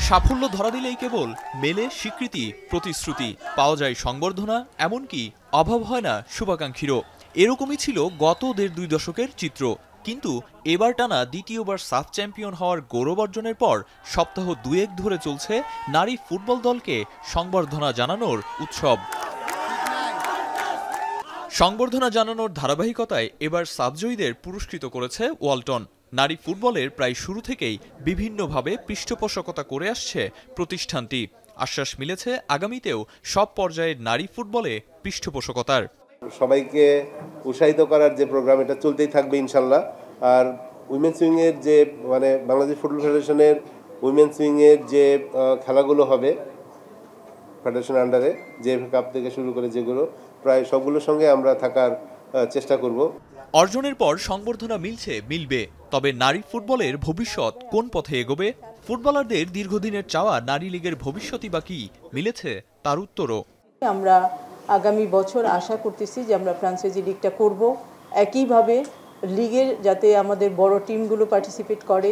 সাফল্য ধরা দিলেই কেবল মেলে স্বীকৃতি, প্রতিশ্রুতি, পাওয়া যায় সংবর্ধনা, এমনকি অভাব হয় না শুভাকাঙ্ক্ষীরও। এরকমই ছিল গত ১.৫-২ দশকের চিত্র। কিন্তু এবার টানা দ্বিতীয়বার সাফ চ্যাম্পিয়ন হওয়ার গৌরব অর্জনের পর সপ্তাহ ২-১ ধরে চলছে নারী ফুটবল দলকে সংবর্ধনা জানানোর উৎসব। সংবর্ধনা জানানোর ধারাবাহিকতায় এবার সাফজয়ীদের পুরস্কৃত করেছে ওয়ালটন। নারী ফুটবলের প্রায় শুরু থেকেই বিভিন্নভাবে পৃষ্ঠপোষকতা করে আসছে প্রতিষ্ঠানটি। আশ্বাস মিলেছে আগামীতেও সব পর্যায়ের নারী ফুটবলে পৃষ্ঠপোষকতার। সবাইকে উৎসাহিত করার যে প্রোগ্রাম, এটা চলতেই থাকবে ইনশাল্লাহ। আর উইমেন্স উইংয়ের যে বাংলাদেশ ফুটবল ফেডারেশনের উইমেন্স উইংয়ের যে খেলাগুলো হবে ফেডারেশন আন্ডারে, যে কাপ থেকে শুরু করে যেগুলো, প্রায় সবগুলোর সঙ্গে আমরা থাকার চেষ্টা করব। অর্জনের পর সংবর্ধনা মিলবে, তবে নারী ফুটবলের ভবিষ্যৎ কোন পথে এগোবে? ফুটবলারদের দীর্ঘদিনের চাওয়া নারী লীগের ভবিষ্যৎই বা কি মিলেছে তার উত্তরও। আমরা আগামী বছর আশা করতেছি যে আমরা ফ্রাঞ্চাইজি লিগটা করব, একইভাবে লিগের যাতে আমাদের বড় টিমগুলো পার্টিসিপেট করে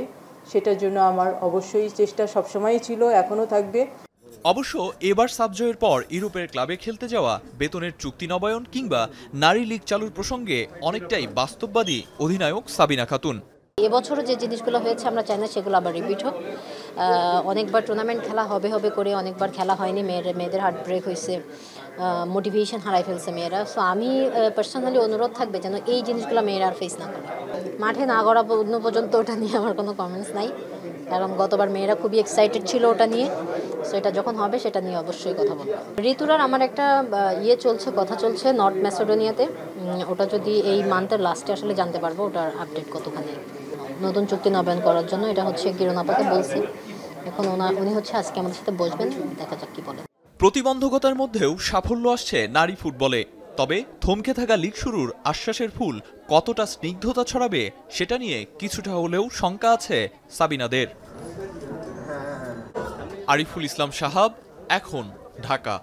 সেটার জন্য আমার অবশ্যই চেষ্টা সবসময়ই ছিল, এখনও থাকবে। অবশ্য এবার সাবজয়ের পর ইউরোপের ক্লাবে খেলতে যাওয়া, বেতনের চুক্তি নবায়ন কিংবা নারী লীগ চালুর প্রসঙ্গে অনেকটাই বাস্তববাদী অধিনায়ক সাবিনা খাতুন। এবছরও যে জিনিসগুলো হয়েছে আমরা চাই না সেগুলো আবার রিপিট হোক। অনেকবার টুর্নামেন্ট খেলা হবে করে অনেকবার খেলা হয়নি, মেয়েদের হার্ট ব্রেক হয়েছে, মোটিভেশন হারাই ফেলছে মেয়েরা। সো আমি পার্সোনালি অনুরোধ থাকবে যেন এই জিনিসগুলো মেয়েরা আর ফেস না করে। মাঠে না গড়া পর্যন্ত ওটা নিয়ে আমার কোনো কমেন্টস নাই, কারণ গতবার মেয়েরা খুবই এক্সাইটেড ছিল ওটা নিয়ে। সো এটা যখন হবে সেটা নিয়ে অবশ্যই কথা বলবো। ঋতুরার আমার একটা কথা চলছে নর্থ ম্যাসেডোনিয়াতে। ওটা যদি এই মান্থের লাস্টে আসলে জানতে পারবো ওটার আপডেট কতখানি। নতুন চুক্তি নবায়ন করার জন্য এটা হচ্ছে কিরণ আপাকে বলছি, এখন উনি আজকে আমাদের সাথে বসবেন, দেখা যাক কি বলে। প্রতিবন্ধকতার মধ্যেও সাফল্য আসছে নারী ফুটবলে, তবে থমকে থাকা লিগ শুরুর আশ্বাসের ফুল কতটা স্নিগ্ধতা ছড়াবে সেটা নিয়ে কিছুটা হলেও শঙ্কা আছে সাবিনাদের। আরিফুল ইসলাম সাহাব, এখন, ঢাকা।